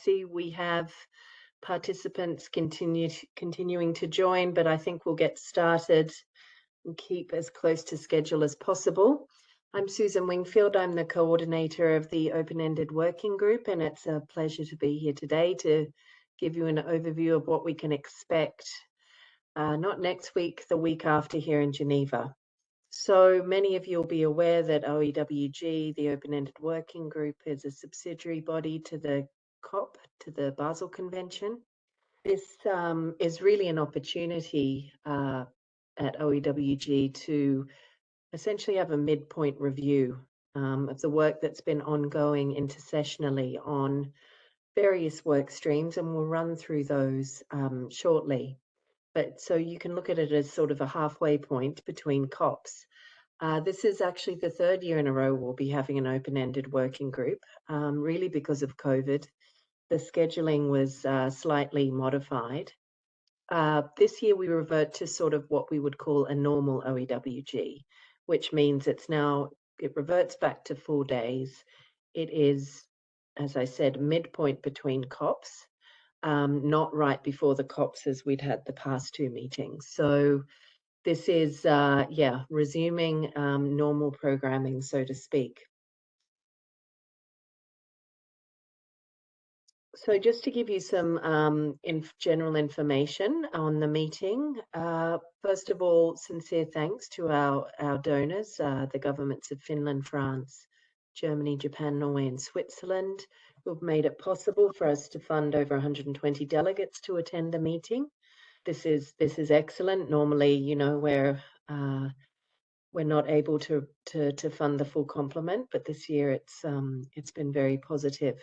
see we have participants continuing to join, but I think we'll get started and keep as close to schedule as possible. I'm Susan Wingfield. I'm the coordinator of the Open-Ended Working Group, and it's a pleasure to be here today to give you an overview of what we can expect, not next week, the week after here in Geneva. So many of you will be aware that OEWG, the Open-Ended Working Group, is a subsidiary body to the COP, to the Basel Convention. This is really an opportunity at OEWG to essentially have a midpoint review of the work that's been ongoing intersessionally on various work streams, and we'll run through those shortly. But so you can look at it as sort of a halfway point between COPs. This is actually the third year in a row we'll be having an open-ended working group, really because of COVID. The scheduling was slightly modified. This year we revert to sort of what we would call a normal OEWG, which means it reverts back to 4 days. It is, as I said, midpoint between COPs. Not right before the COPs as we'd had the past two meetings. So this is, resuming normal programming, so to speak. So just to give you some general information on the meeting, first of all, sincere thanks to our donors, the governments of Finland, France, Germany, Japan, Norway, and Switzerland, who've made it possible for us to fund over 120 delegates to attend the meeting. This is excellent. Normally, you know, we're not able to fund the full complement, but this year it's been very positive.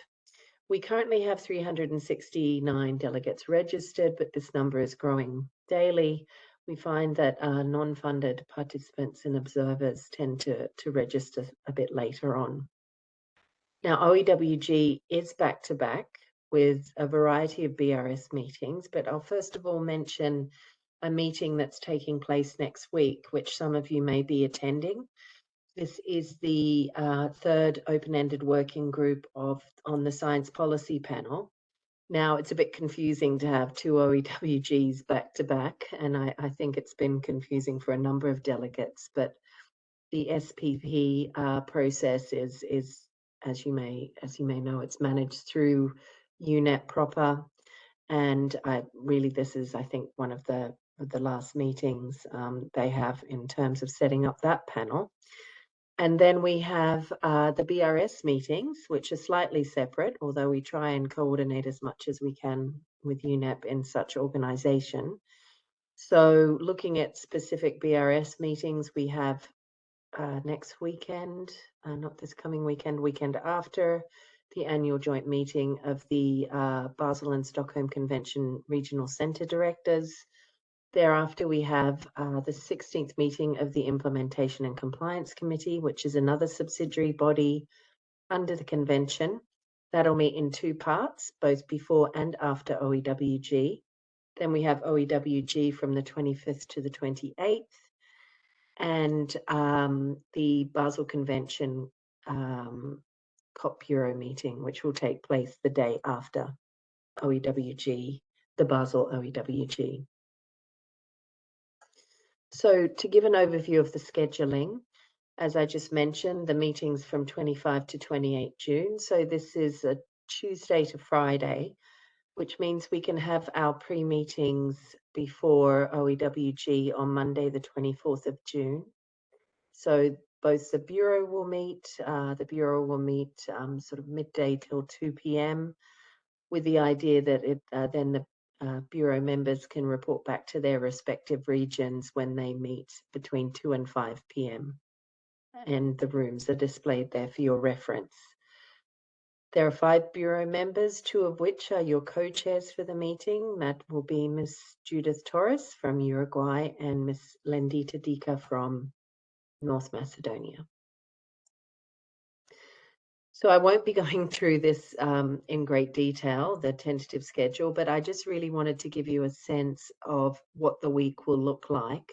We currently have 369 delegates registered, but this number is growing daily. We find that non-funded participants and observers tend to register a bit later on. Now, OEWG is back-to-back with a variety of BRS meetings, but I'll first of all mention a meeting that's taking place next week, which some of you may be attending. This is the third open-ended working group on the science policy panel. Now, it's a bit confusing to have two OEWGs back-to-back, and I think it's been confusing for a number of delegates, but the SPP process is as you may know, it's managed through UNEP proper, and this is, I think, one of the last meetings they have in terms of setting up that panel. And then we have the BRS meetings, which are slightly separate, although we try and coordinate as much as we can with UNEP in such organization. So looking at specific BRS meetings, we have next weekend, not this coming weekend, weekend after, the annual joint meeting of the Basel and Stockholm Convention Regional Centre Directors. Thereafter, we have the 16th meeting of the Implementation and Compliance Committee, which is another subsidiary body under the convention. That'll meet in two parts, both before and after OEWG. Then we have OEWG from the 25th to the 28th, and the Basel Convention COP Bureau meeting, which will take place the day after OEWG, the Basel OEWG. So to give an overview of the scheduling, as I just mentioned, the meetings from 25 to 28 June. So this is a Tuesday to Friday, which means we can have our pre-meetings before OEWG on Monday, the 24th of June. So both the Bureau will meet, sort of midday till 2 p.m. with the idea that then the Bureau members can report back to their respective regions when they meet between 2 and 5 p.m. And the rooms are displayed there for your reference. There are 5 Bureau members, 2 of which are your co-chairs for the meeting. That will be Ms. Judith Torres from Uruguay and Ms. Lendita Dika from North Macedonia. So I won't be going through this in great detail, the tentative schedule, but I just really wanted to give you a sense of what the week will look like.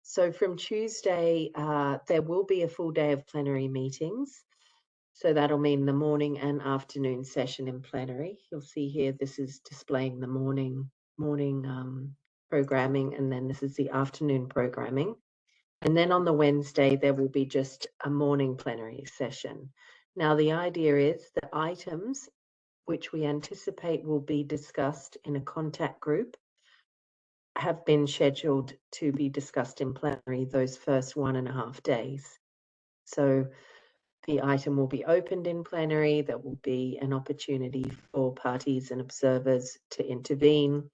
So from Tuesday, there will be a full day of plenary meetings. So that'll mean the morning and afternoon session in plenary. You'll see here, this is displaying the morning programming, and then this is the afternoon programming. And then on the Wednesday, there will be just a morning plenary session. Now, the idea is that items which we anticipate will be discussed in a contact group have been scheduled to be discussed in plenary those first 1.5 days. So the item will be opened in plenary. There will be an opportunity for parties and observers to intervene.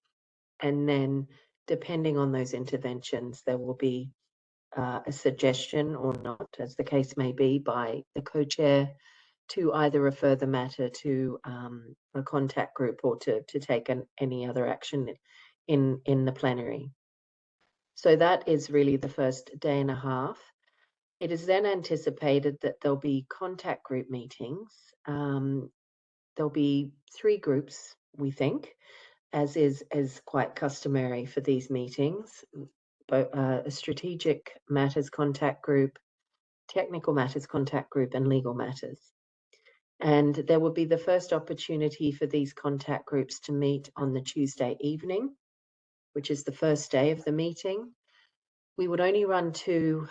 And then, depending on those interventions, there will be a suggestion or not, as the case may be, by the co-chair to either refer the matter to a contact group or to take any other action in the plenary. So that is really the first day and a half. It is then anticipated that there'll be contact group meetings. There'll be 3 groups, we think, as is quite customary for these meetings, a strategic matters contact group, technical matters contact group, and legal matters. And there will be the first opportunity for these contact groups to meet on the Tuesday evening, which is the first day of the meeting. We would only run two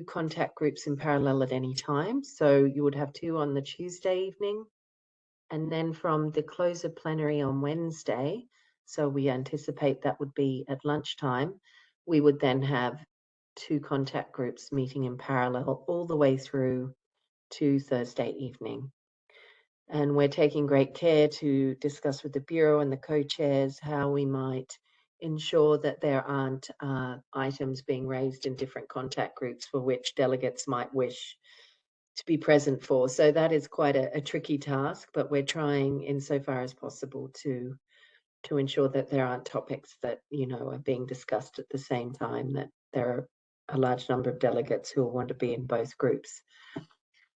contact groups in parallel at any time. So you would have 2 on the Tuesday evening, and then from the close of plenary on Wednesday, so we anticipate that would be at lunchtime, we would then have 2 contact groups meeting in parallel all the way through to Thursday evening. And we're taking great care to discuss with the Bureau and the co-chairs how we might ensure that there aren't items being raised in different contact groups for which delegates might wish to be present for. So that is quite a tricky task, but we're trying insofar as possible to ensure that there aren't topics that, are being discussed at the same time, that there are a large number of delegates who will want to be in both groups.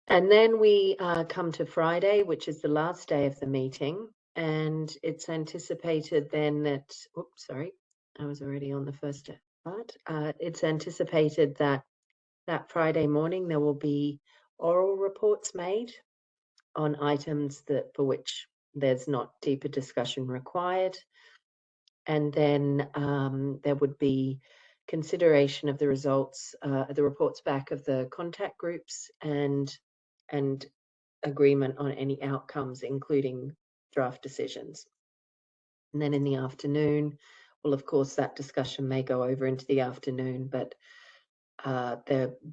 And then we come to Friday, which is the last day of the meeting, and it's anticipated then that, oops, sorry, I was already on the first part. It's anticipated that Friday morning there will be oral reports made on items for which there's not deeper discussion required. And then there would be consideration of the results, the reports back of the contact groups, and agreement on any outcomes, including draft decisions. And then in the afternoon, well, of course, that discussion may go over into the afternoon, but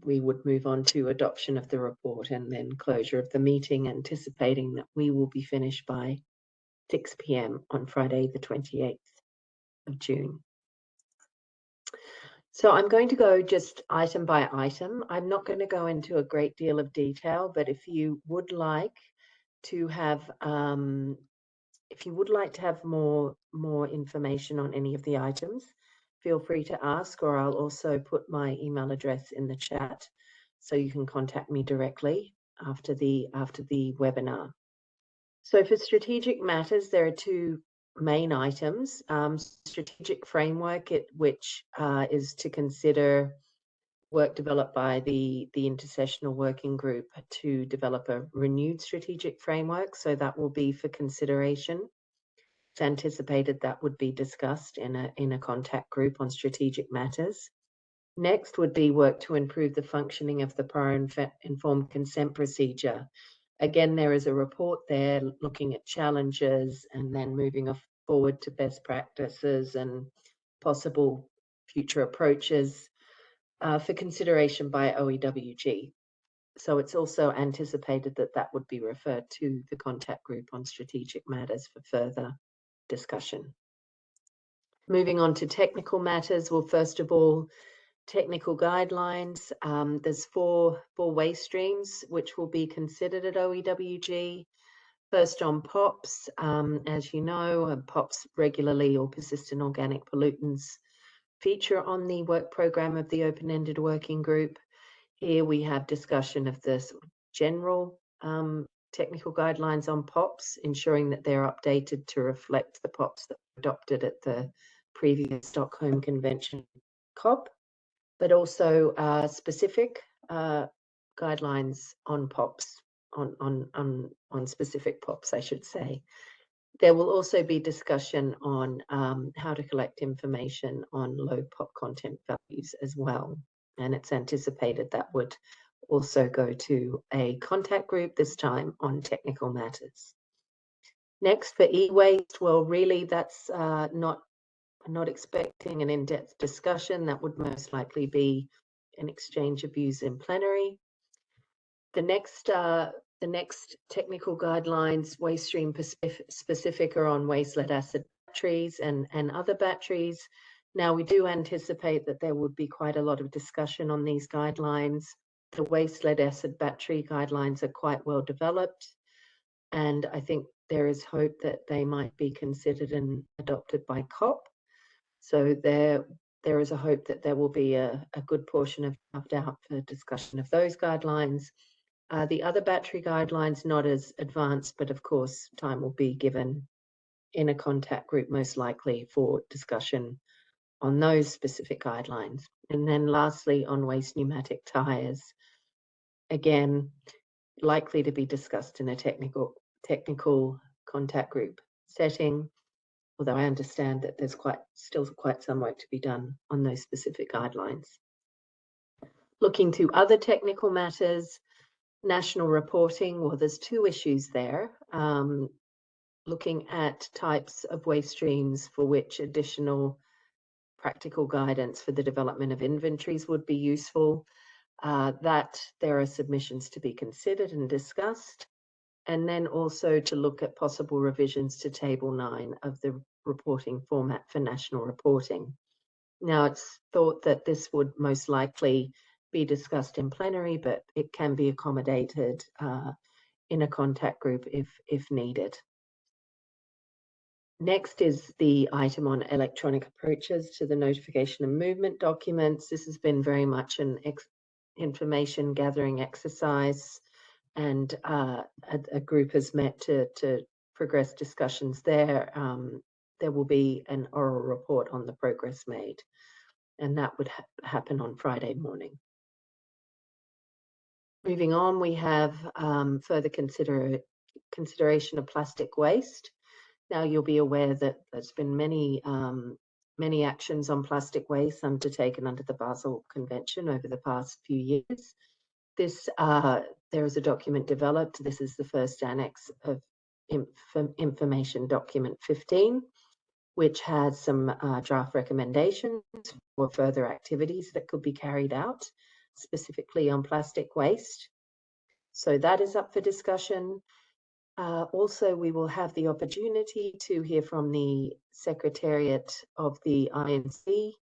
we would move on to adoption of the report and then closure of the meeting, anticipating that we will be finished by 6 p.m. on Friday, the 28th of June. So I'm going to go just item by item. I'm not going to go into a great deal of detail, but if you would like to have more information on any of the items, feel free to ask, or I'll also put my email address in the chat so you can contact me directly after the webinar. So for strategic matters, there are 2 main items. Strategic framework, which is to consider work developed by the intersessional working group to develop a renewed strategic framework. So that will be for consideration. It's anticipated that would be discussed in a contact group on strategic matters. Next would be work to improve the functioning of the prior informed consent procedure. Again, there is a report there looking at challenges and then moving forward to best practices and possible future approaches for consideration by OEWG. So it's also anticipated that would be referred to the contact group on strategic matters for further discussion. Moving on to technical matters, well, first of all, technical guidelines. There's four waste streams which will be considered at OEWG. First on POPs. As you know, POPs regularly, or persistent organic pollutants, feature on the work program of the open-ended working group. Here we have discussion of the general technical guidelines on POPs, ensuring that they're updated to reflect the POPs that were adopted at the previous Stockholm Convention COP, but also specific guidelines on POPs on specific POPs, I should say. There will also be discussion on how to collect information on low POP content values as well. And it's anticipated that would also go to a contact group, this time on technical matters. Next, for e-waste, well, really, that's not expecting an in-depth discussion. That would most likely be an exchange of views in plenary. The next technical guidelines, waste stream specific, are on waste lead acid batteries and other batteries. Now, we do anticipate that there would be quite a lot of discussion on these guidelines. The waste lead acid battery guidelines are quite well developed, and I think there is hope that they might be considered and adopted by COP. So there is a hope that there will be a good portion of draft out for discussion of those guidelines. The other battery guidelines, not as advanced, but of course, time will be given in a contact group, most likely, for discussion on those specific guidelines. And then lastly, on waste pneumatic tyres, again, likely to be discussed in a technical contact group setting, although I understand that there's still quite some work to be done on those specific guidelines. Looking to other technical matters, national reporting, well, there's two issues there. Looking at types of waste streams for which additional practical guidance for the development of inventories would be useful. That there are submissions to be considered and discussed. And then also to look at possible revisions to Table 9 of the reporting format for national reporting. Now, it's thought that this would most likely be discussed in plenary, but it can be accommodated in a contact group if needed. Next is the item on electronic approaches to the notification and movement documents. This has been very much an information gathering exercise, and a group has met to progress discussions there. There will be an oral report on the progress made, and that would happen on Friday morning. Moving on, we have further consideration of plastic waste. Now, you'll be aware that there's been many actions on plastic waste undertaken under the Basel Convention over the past few years. There is a document developed. This is the first annex of information document 15, which has some draft recommendations for further activities that could be carried out, specifically on plastic waste. So that is up for discussion. Also, we will have the opportunity to hear from the Secretariat of the INC,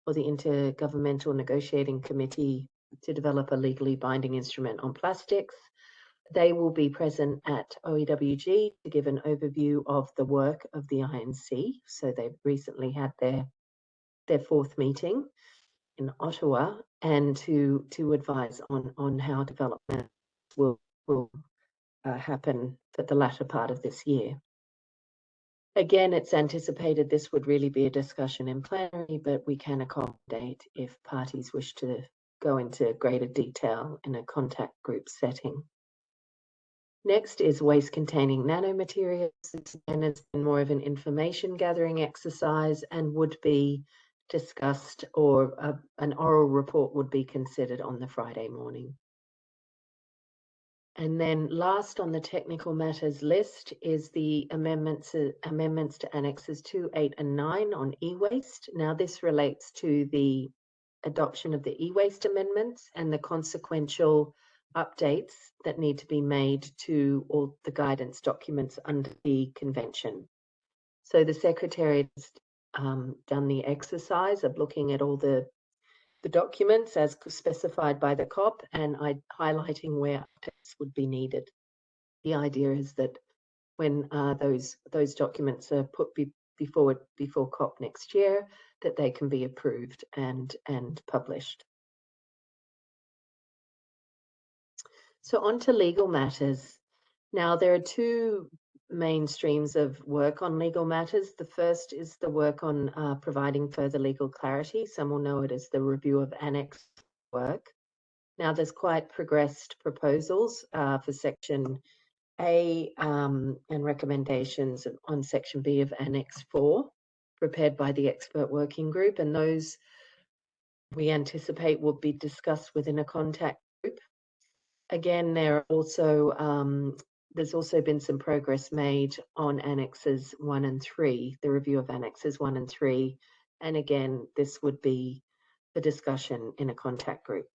or the Intergovernmental Negotiating Committee, to develop a legally binding instrument on plastics. They will be present at OEWG to give an overview of the work of the INC. So they've recently had their fourth meeting in Ottawa, and to advise on how development will happen for the latter part of this year. Again, it's anticipated this would really be a discussion in plenary, but we can accommodate if parties wish to go into greater detail in a contact group setting. Next is waste containing nanomaterials. This again has been more of an information gathering exercise and would be discussed, or an oral report would be considered on the Friday morning. And then last on the technical matters list is the amendments to annexes 2, 8, and 9 on e-waste. Now, this relates to the adoption of the e-waste amendments and the consequential updates that need to be made to all the guidance documents under the convention. So the Secretariat has done the exercise of looking at all the documents as specified by the COP and highlighting where updates would be needed. The idea is that when those documents are put before COP next year, that they can be approved and published. So on to legal matters. Now, there are two main streams of work on legal matters. The first is the work on providing further legal clarity. Some will know it as the review of annex work. Now, there's quite progressed proposals for Section A and recommendations on Section B of Annex 4, prepared by the expert working group, and those we anticipate will be discussed within a contact group. Again, there's also been some progress made on Annexes 1 and 3, the review of Annexes 1 and 3, and again, this would be the discussion in a contact group.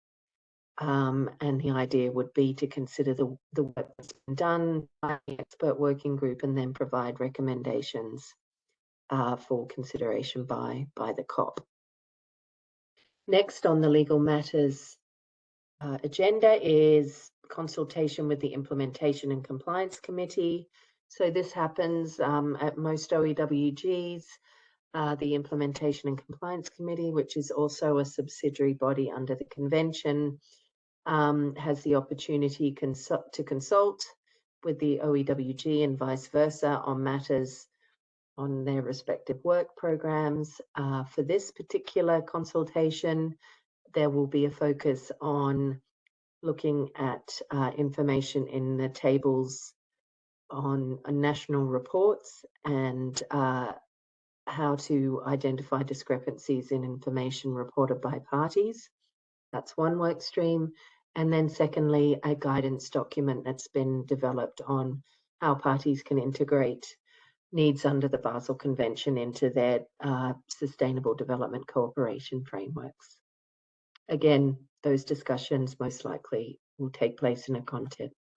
And the idea would be to consider the work that's been done by the expert working group and then provide recommendations for consideration by the COP. Next on the legal matters agenda is consultation with the Implementation and Compliance Committee. So this happens at most OEWGs. The Implementation and Compliance Committee, which is also a subsidiary body under the convention, has the opportunity to consult with the OEWG and vice versa on matters on their respective work programs. For this particular consultation, there will be a focus on looking at information in the tables on national reports and how to identify discrepancies in information reported by parties. That's one work stream. And then secondly, a guidance document that's been developed on how parties can integrate needs under the Basel Convention into their sustainable development cooperation frameworks. Again, those discussions most likely will take place in a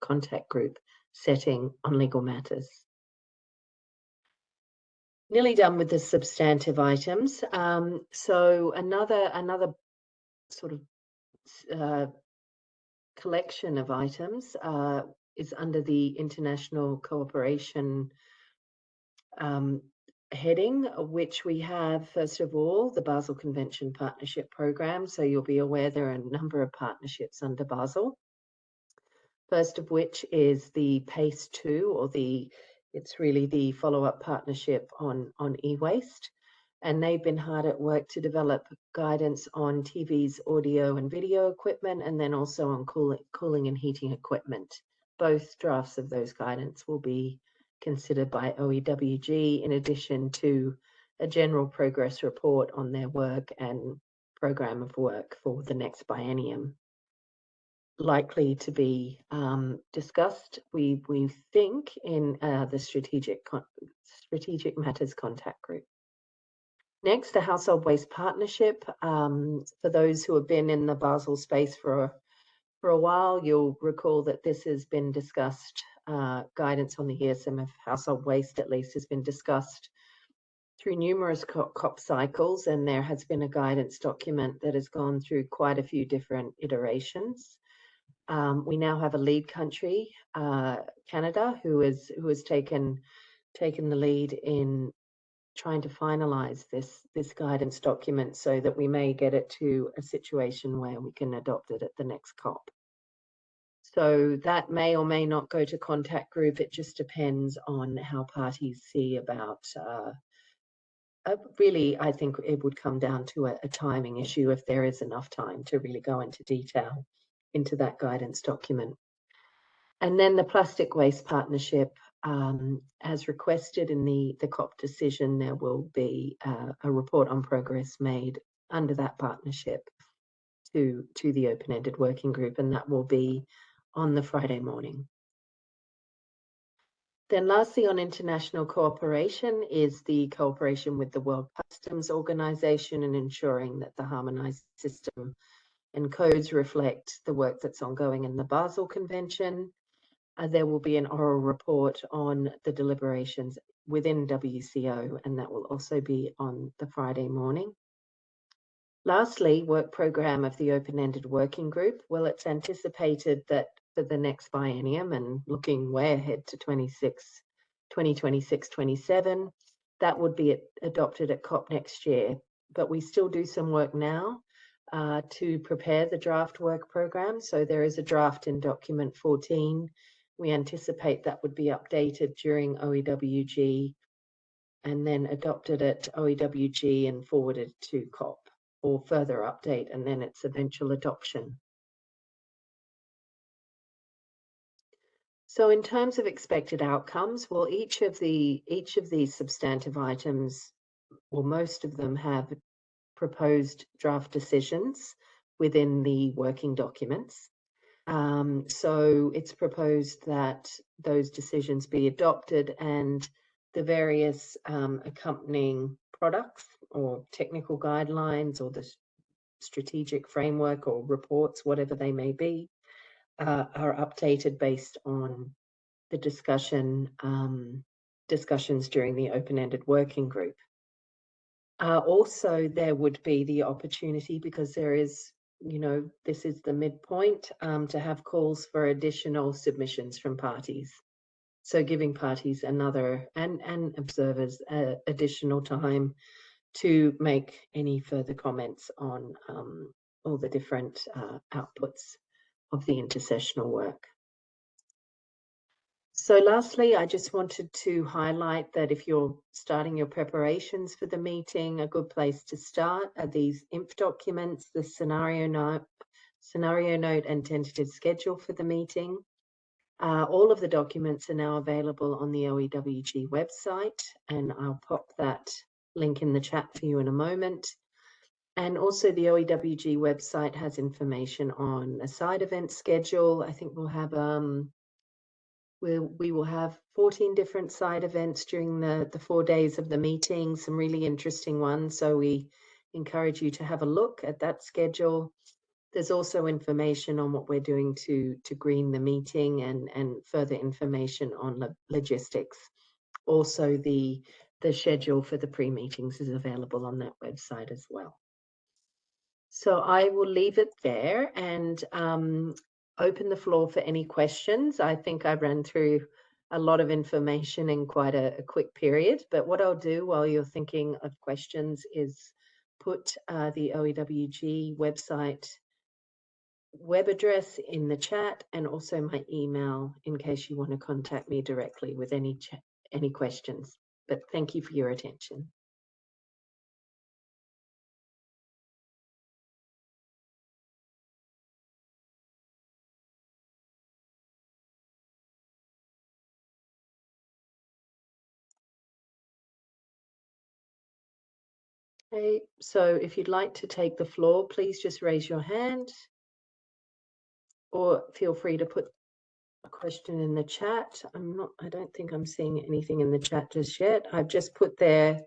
contact group setting on legal matters. Nearly done with the substantive items. So another sort of collection of items is under the international cooperation heading, which we have, first of all, the Basel Convention Partnership Program. So you'll be aware there are a number of partnerships under Basel. First of which is the PACE 2, or it's really the follow-up partnership on e-waste. And they've been hard at work to develop guidance on TVs, audio and video equipment, and then also on cooling and heating equipment. Both drafts of those guidance will be considered by OEWG, in addition to a general progress report on their work and program of work for the next biennium. Likely to be discussed, we think, in the strategic matters contact group. Next, the Household Waste Partnership. For those who have been in the Basel space for a while, you'll recall that this has been discussed. Guidance on the ESM of household waste, at least, has been discussed through numerous COP cycles, and there has been a guidance document that has gone through quite a few different iterations. We now have a lead country, Canada, who has taken the lead in trying to finalize this guidance document so that we may get it to a situation where we can adopt it at the next COP. So that may or may not go to contact group. It just depends on how parties see about, really, I think it would come down to a timing issue, if there is enough time to really go into detail into that guidance document. And then the Plastic Waste Partnership, as requested in the COP decision, there will be a report on progress made under that partnership to the open-ended working group, and that will be on the Friday morning. Then lastly, on international cooperation is the cooperation with the World Customs Organization and ensuring that the harmonized system and codes reflect the work that's ongoing in the Basel Convention. There will be an oral report on the deliberations within WCO, and that will also be on the Friday morning. Lastly, work program of the open-ended working group. Well, it's anticipated that for the next biennium, and looking way ahead to 2026-27, that would be adopted at COP next year. But we still do some work now to prepare the draft work program. So there is a draft in document 14. We anticipate that would be updated during OEWG and then adopted at OEWG and forwarded to COP for further update and then its eventual adoption. So in terms of expected outcomes, well, each of these substantive items, well, most of them have proposed draft decisions within the working documents. So it's proposed that those decisions be adopted and the various accompanying products or technical guidelines or the strategic framework or reports, whatever they may be, are updated based on the discussions during the open-ended working group. Also, there would be the opportunity, because there is, this is the midpoint, to have calls for additional submissions from parties. So giving parties another and observers additional time to make any further comments on all the different outputs of the intersessional work. So lastly, I just wanted to highlight that if you're starting your preparations for the meeting, a good place to start are these INF documents, the scenario note and tentative schedule for the meeting. All of the documents are now available on the OEWG website, and I'll pop that link in the chat for you in a moment. And also the OEWG website has information on a side event schedule. I think we'll have we will have 14 different side events during the 4 days of the meeting, some really interesting ones. So we encourage you to have a look at that schedule. There's also information on what we're doing to green the meeting and further information on logistics. Also, the schedule for the pre-meetings is available on that website as well. So I will leave it there and open the floor for any questions. I think I ran through a lot of information in quite a quick period, but what I'll do while you're thinking of questions is put the OEWG website web address in the chat and also my email in case you want to contact me directly with any questions. But thank you for your attention. Okay, so if you'd like to take the floor, please just raise your hand or feel free to put a question in the chat. I don't think I'm seeing anything in the chat just yet. I've just put there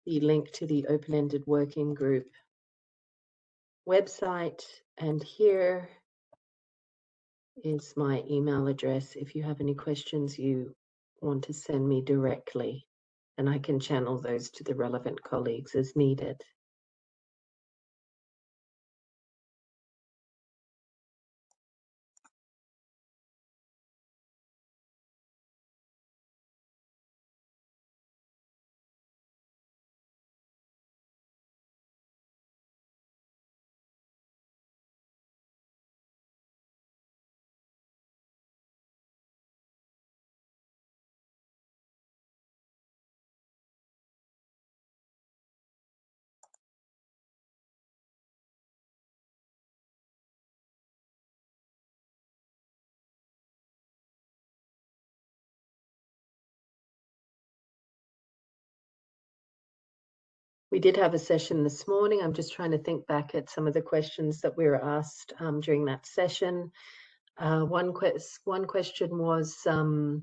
the link to the open-ended working group website, and here is my email address if you have any questions you want to send me directly, and I can channel those to the relevant colleagues as needed. We did have a session this morning. I'm just trying to think back at some of the questions that we were asked during that session. One question was, well,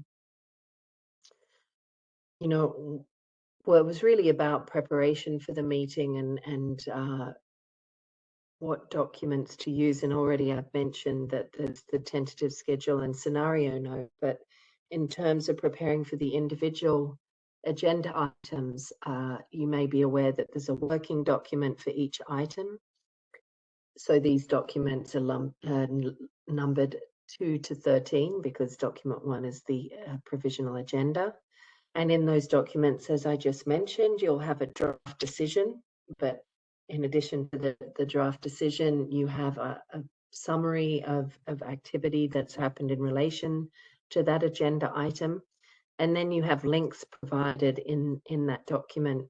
it was really about preparation for the meeting and what documents to use. And already I've mentioned that there's the tentative schedule and scenario note, but in terms of preparing for the individual agenda items, you may be aware that there's a working document for each item. So these documents are numbered 2 to 13 because document 1 is the provisional agenda. And in those documents, as I just mentioned, you'll have a draft decision, but in addition to the draft decision, you have a summary of activity that's happened in relation to that agenda item. And then you have links provided in that document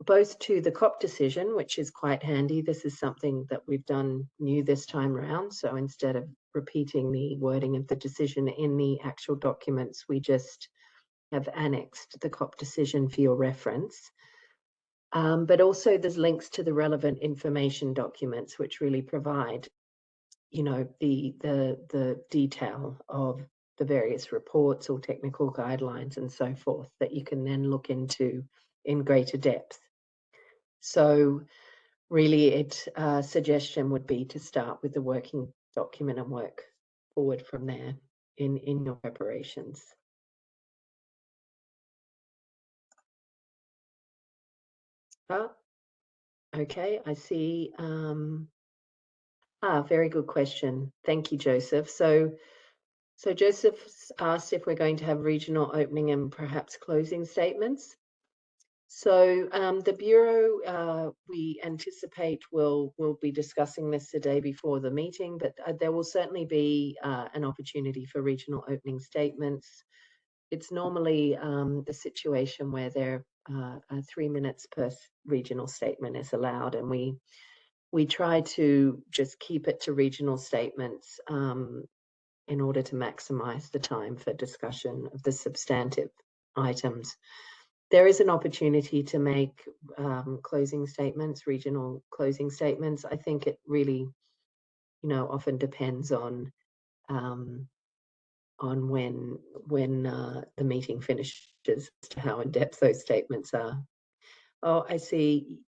both to the COP decision, which is quite handy. This is something that we've done new this time around. So instead of repeating the wording of the decision in the actual documents, we just have annexed the COP decision for your reference. But also there's links to the relevant information documents, which really provide, you know, the detail of the various reports or technical guidelines and so forth that you can then look into in greater depth. So really suggestion would be to start with the working document and work forward from there in your preparations. Okay, I see. Very good question. Thank you, Joseph. So Joseph's asked if we're going to have regional opening and perhaps closing statements. So the Bureau, we anticipate will be discussing this the day before the meeting, but there will certainly be an opportunity for regional opening statements. It's normally the situation where there 3 minutes per regional statement is allowed, and we try to just keep it to regional statements in order to maximize the time for discussion of the substantive items. There is an opportunity to make closing statements, regional closing statements. I think it really, you know, often depends on when the meeting finishes as to how in depth those statements are. Oh, I see.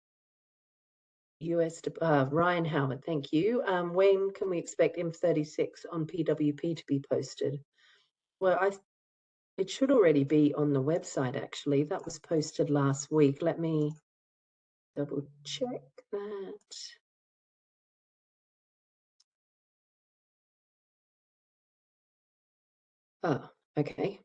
Ryan Howard, thank you. When can we expect M36 on PWP to be posted? Well, it should already be on the website, actually. That was posted last week. Let me double check that. Oh, okay.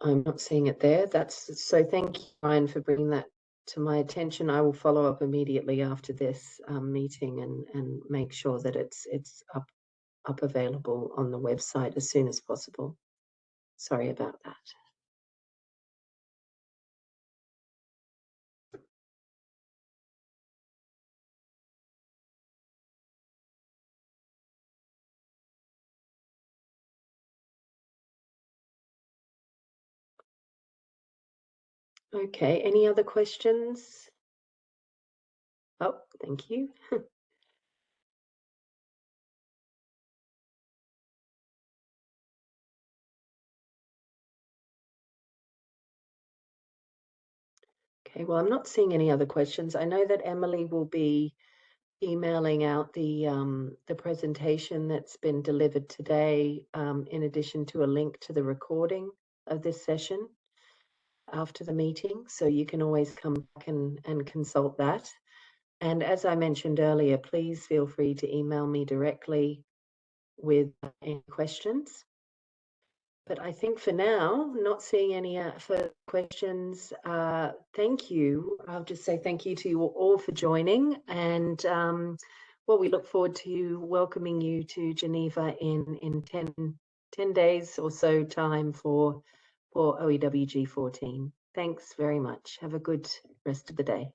I'm not seeing it there. So thank you, Ryan, for bringing that to my attention. I will follow up immediately after this meeting and make sure that it's up available on the website as soon as possible. Sorry about that. Okay, any other questions? Oh, thank you. Okay, well, I'm not seeing any other questions. I know that Emily will be emailing out the presentation that's been delivered today, in addition to a link to the recording of this session after the meeting. So you can always come back and consult that. And as I mentioned earlier, please feel free to email me directly with any questions. But I think for now, not seeing any further questions. Thank you. I'll just say thank you to you all for joining. And well, we look forward to welcoming you to Geneva in 10 days or so time for OEWG 14. Thanks very much. Have a good rest of the day.